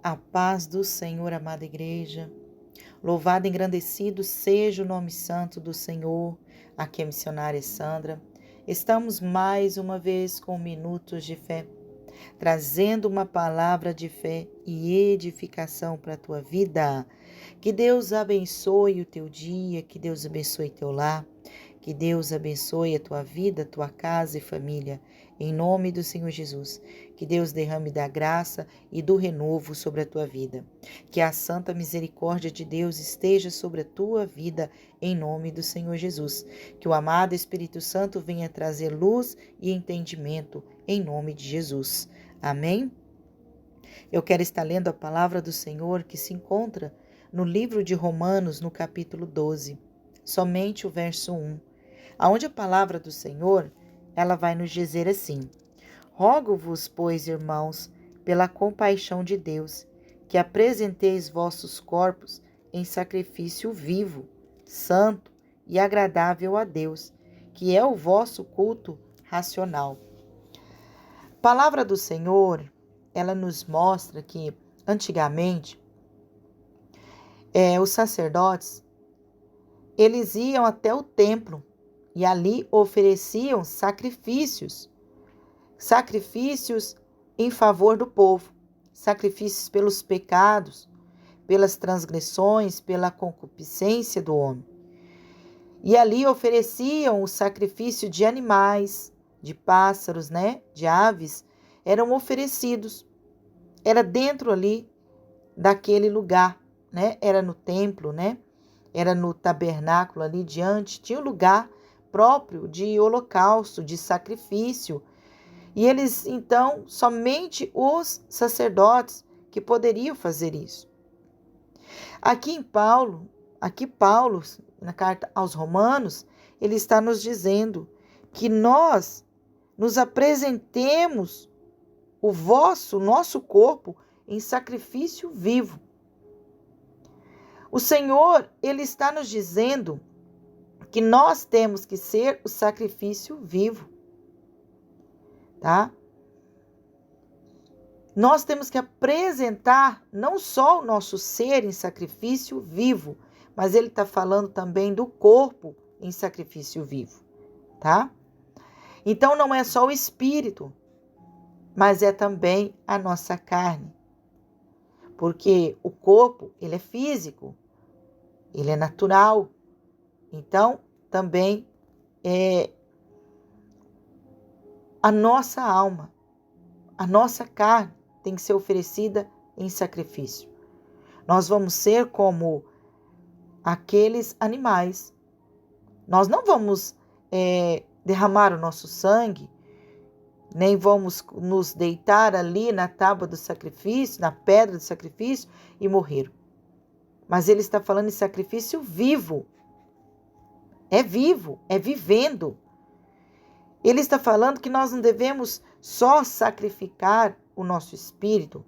A paz do Senhor, amada igreja. Louvado e engrandecido seja o nome santo do Senhor. Aqui é a missionária Sandra. Estamos mais uma vez com minutos de fé, trazendo uma palavra de fé e edificação para a tua vida. Que Deus abençoe o teu dia, que Deus abençoe teu lar, que Deus abençoe a tua vida, tua casa e família. Em nome do Senhor Jesus, que Deus derrame da graça e do renovo sobre a tua vida. Que a santa misericórdia de Deus esteja sobre a tua vida, em nome do Senhor Jesus. Que o amado Espírito Santo venha trazer luz e entendimento, em nome de Jesus. Amém? Eu quero estar lendo a palavra do Senhor que se encontra no livro de Romanos, no capítulo 12, somente o verso 1, aonde a palavra do Senhor, ela vai nos dizer assim: Rogo-vos, pois, irmãos, pela compaixão de Deus, que apresenteis vossos corpos em sacrifício vivo, santo e agradável a Deus, que é o vosso culto racional. A palavra do Senhor, ela nos mostra que, antigamente, os sacerdotes, eles iam até o templo e ali ofereciam sacrifícios em favor do povo, sacrifícios pelos pecados, pelas transgressões, pela concupiscência do homem. E ali ofereciam o sacrifício de animais, de pássaros, de aves, eram oferecidos. Era dentro ali daquele lugar, Era no templo, Era no tabernáculo ali diante, tinha um lugar próprio de holocausto, de sacrifício. E eles, então, somente os sacerdotes que poderiam fazer isso. Aqui Paulo, na carta aos Romanos, ele está nos dizendo que nós nos apresentemos nosso corpo em sacrifício vivo. O Senhor, ele está nos dizendo que nós temos que ser o sacrifício vivo, tá? Nós temos que apresentar não só o nosso ser em sacrifício vivo, mas ele está falando também do corpo em sacrifício vivo, tá? Então não é só o espírito, mas é também a nossa carne. Porque o corpo, ele é físico, ele é natural. Então, também é a nossa alma, a nossa carne tem que ser oferecida em sacrifício. Nós vamos ser como aqueles animais. Nós não vamos derramar o nosso sangue, nem vamos nos deitar ali na tábua do sacrifício, na pedra do sacrifício e morrer. Mas ele está falando em sacrifício vivo. É vivo, é vivendo. Ele está falando que nós não devemos só sacrificar o nosso espírito,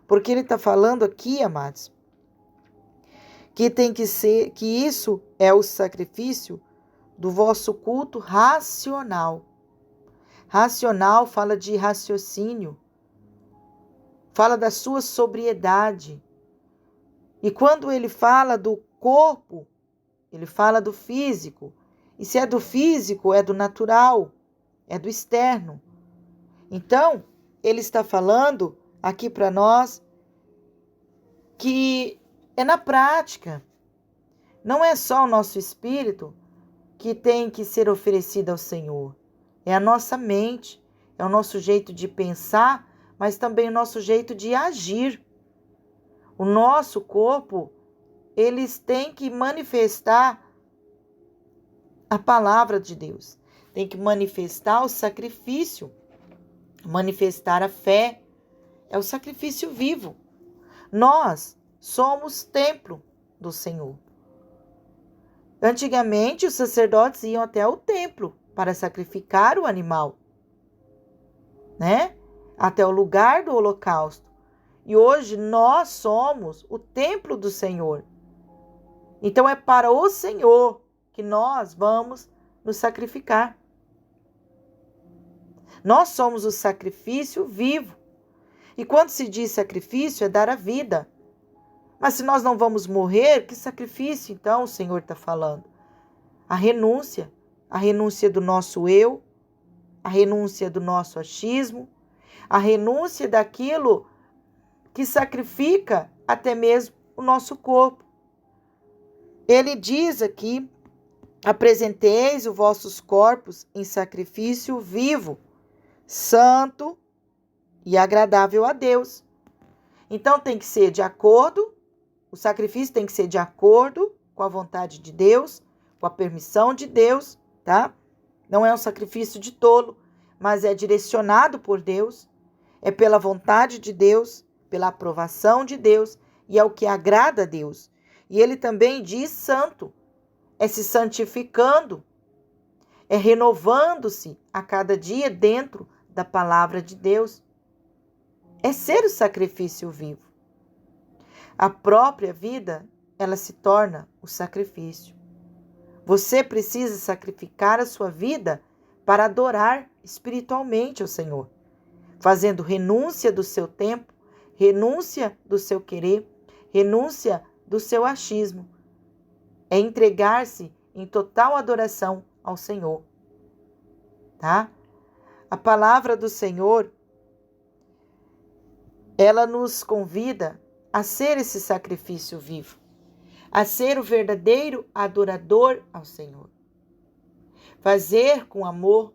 porque ele está falando aqui, amados, que tem que ser, que isso é o sacrifício do vosso culto racional. Racional fala de raciocínio, fala da sua sobriedade. E quando ele fala do corpo, ele fala do físico. E se é do físico, é do natural, é do externo. Então, ele está falando aqui para nós que é na prática. Não é só o nosso espírito que tem que ser oferecido ao Senhor. É a nossa mente, é o nosso jeito de pensar, mas também o nosso jeito de agir. O nosso corpo, eles têm que manifestar a palavra de Deus. Tem que manifestar o sacrifício, manifestar a fé. É o sacrifício vivo. Nós somos templo do Senhor. Antigamente, os sacerdotes iam até o templo para sacrificar o animal, Até o lugar do holocausto. E hoje nós somos o templo do Senhor. Então é para o Senhor que nós vamos nos sacrificar. Nós somos o sacrifício vivo. E quando se diz sacrifício, é dar a vida. Mas se nós não vamos morrer, que sacrifício então o Senhor está falando? A renúncia do nosso eu, a renúncia do nosso achismo, a renúncia daquilo que sacrifica até mesmo o nosso corpo. Ele diz aqui: apresenteis os vossos corpos em sacrifício vivo, santo e agradável a Deus. Então tem que ser de acordo, o sacrifício tem que ser de acordo com a vontade de Deus, com a permissão de Deus, tá? Não é um sacrifício de tolo, mas é direcionado por Deus, é pela vontade de Deus, pela aprovação de Deus, e é o que agrada a Deus. E ele também diz santo, é se santificando, é renovando-se a cada dia dentro da palavra de Deus. É ser o sacrifício vivo. A própria vida, ela se torna o sacrifício. Você precisa sacrificar a sua vida para adorar espiritualmente ao Senhor, fazendo renúncia do seu tempo, renúncia do seu querer, renúncia do seu achismo. É entregar-se em total adoração ao Senhor, tá? A palavra do Senhor, ela nos convida a ser esse sacrifício vivo, a ser o verdadeiro adorador ao Senhor. Fazer com amor,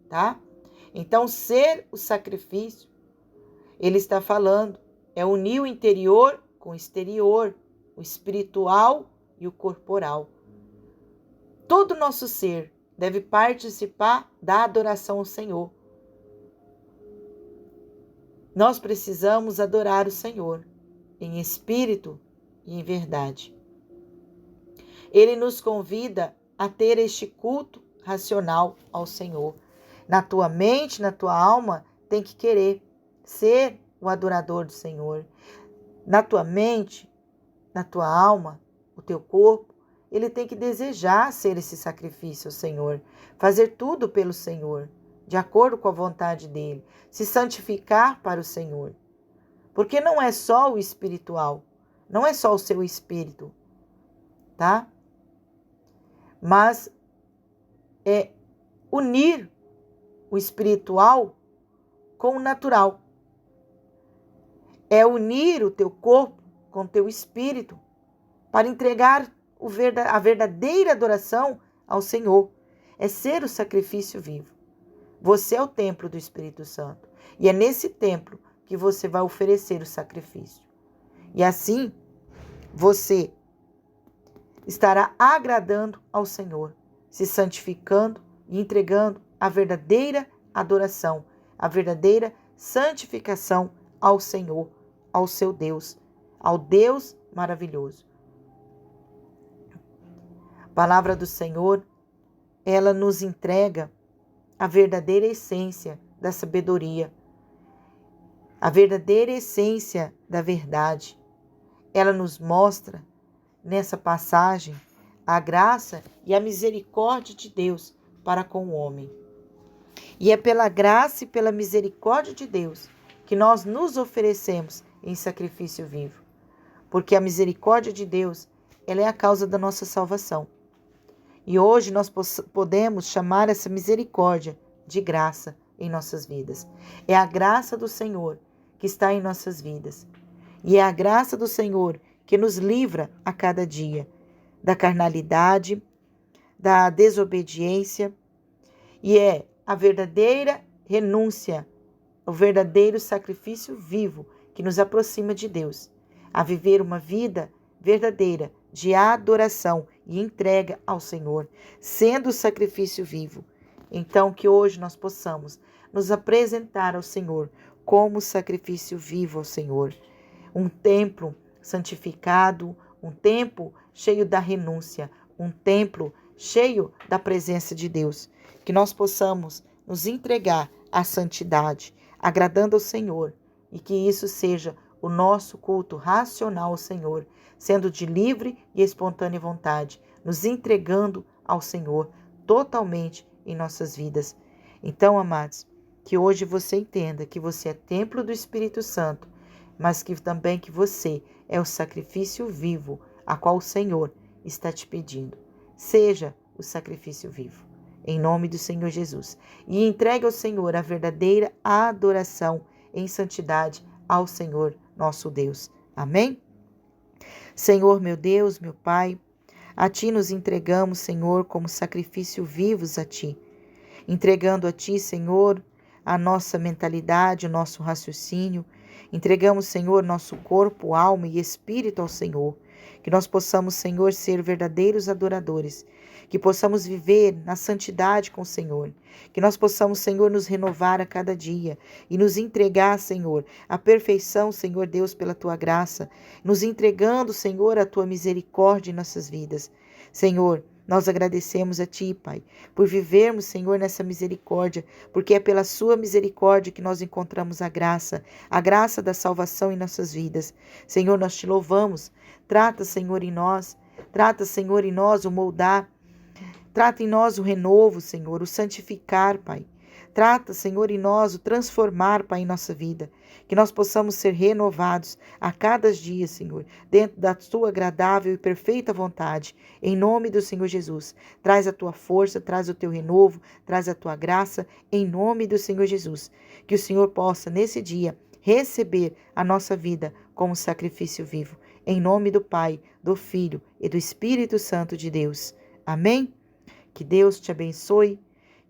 tá? Então, ser o sacrifício, ele está falando, é unir o interior com o exterior, o espiritual e o corporal. Todo o nosso ser deve participar da adoração ao Senhor. Nós precisamos adorar o Senhor em espírito e em verdade. Ele nos convida a ter este culto racional ao Senhor. Na tua mente, na tua alma, tem que querer ser o adorador do Senhor. Na tua mente, na tua alma, o teu corpo, ele tem que desejar ser esse sacrifício ao Senhor, fazer tudo pelo Senhor, de acordo com a vontade dele, se santificar para o Senhor. Porque não é só o espiritual, não é só o seu espírito, tá? Mas é unir o espiritual com o natural. É unir o teu corpo com o teu espírito para entregar a verdadeira adoração ao Senhor. É ser o sacrifício vivo. Você é o templo do Espírito Santo. E é nesse templo que você vai oferecer o sacrifício. E assim, você estará agradando ao Senhor, se santificando e entregando a verdadeira adoração, a verdadeira santificação ao Senhor, ao seu Deus, ao Deus maravilhoso. A palavra do Senhor, ela nos entrega a verdadeira essência da sabedoria, a verdadeira essência da verdade. Ela nos mostra, nessa passagem, a graça e a misericórdia de Deus para com o homem. E é pela graça e pela misericórdia de Deus que nós nos oferecemos em sacrifício vivo. Porque a misericórdia de Deus, ela é a causa da nossa salvação. E hoje nós podemos chamar essa misericórdia de graça em nossas vidas. É a graça do Senhor que está em nossas vidas. E é a graça do Senhor que nos livra a cada dia da carnalidade, da desobediência. E é a verdadeira renúncia, o verdadeiro sacrifício vivo que nos aproxima de Deus, a viver uma vida verdadeira de adoração e entrega ao Senhor, sendo o sacrifício vivo. Então, que hoje nós possamos nos apresentar ao Senhor como sacrifício vivo ao Senhor. Um templo santificado, um templo cheio da renúncia, um templo cheio da presença de Deus. Que nós possamos nos entregar à santidade, agradando ao Senhor, e que isso seja o nosso culto racional ao Senhor, sendo de livre e espontânea vontade, nos entregando ao Senhor totalmente em nossas vidas. Então, amados, Que hoje você entenda que você é templo do Espírito Santo, mas que também que você é o sacrifício vivo a qual o Senhor está te pedindo. Seja o sacrifício vivo, em nome do Senhor Jesus. E entregue ao Senhor a verdadeira adoração em santidade ao Senhor nosso Deus. Amém? Senhor, meu Deus, meu Pai, a Ti nos entregamos, Senhor, como sacrifício vivos a Ti. Entregando a Ti, Senhor, a nossa mentalidade, o nosso raciocínio. Entregamos, Senhor, nosso corpo, alma e espírito ao Senhor. Que nós possamos, Senhor, ser verdadeiros adoradores. Que possamos viver na santidade com o Senhor. Que nós possamos, Senhor, nos renovar a cada dia e nos entregar, Senhor, a perfeição, Senhor Deus, pela Tua graça. Nos entregando, Senhor, a Tua misericórdia em nossas vidas. Senhor, nós agradecemos a Ti, Pai, por vivermos, Senhor, nessa misericórdia, porque é pela Sua misericórdia que nós encontramos a graça da salvação em nossas vidas. Senhor, nós Te louvamos. Trata, Senhor, em nós o moldar. Trata em nós o renovo, Senhor, o santificar, Pai. Trata, Senhor, em nós o transformar, Pai, em nossa vida. Que nós possamos ser renovados a cada dia, Senhor, dentro da Tua agradável e perfeita vontade. Em nome do Senhor Jesus. Traz a Tua força, traz o Teu renovo, traz a Tua graça, em nome do Senhor Jesus. Que o Senhor possa, nesse dia, receber a nossa vida como sacrifício vivo. Em nome do Pai, do Filho e do Espírito Santo de Deus. Amém? Que Deus te abençoe,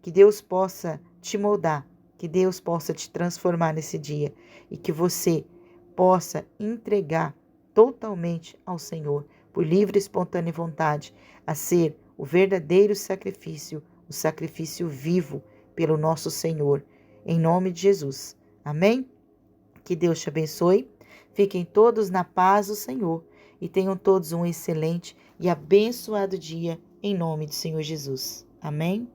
que Deus possa te moldar, que Deus possa te transformar nesse dia e que você possa entregar totalmente ao Senhor, por livre e espontânea vontade, a ser o verdadeiro sacrifício, o sacrifício vivo pelo nosso Senhor, em nome de Jesus. Amém? Que Deus te abençoe, fiquem todos na paz do Senhor e tenham todos um excelente e abençoado dia em nome do Senhor Jesus. Amém?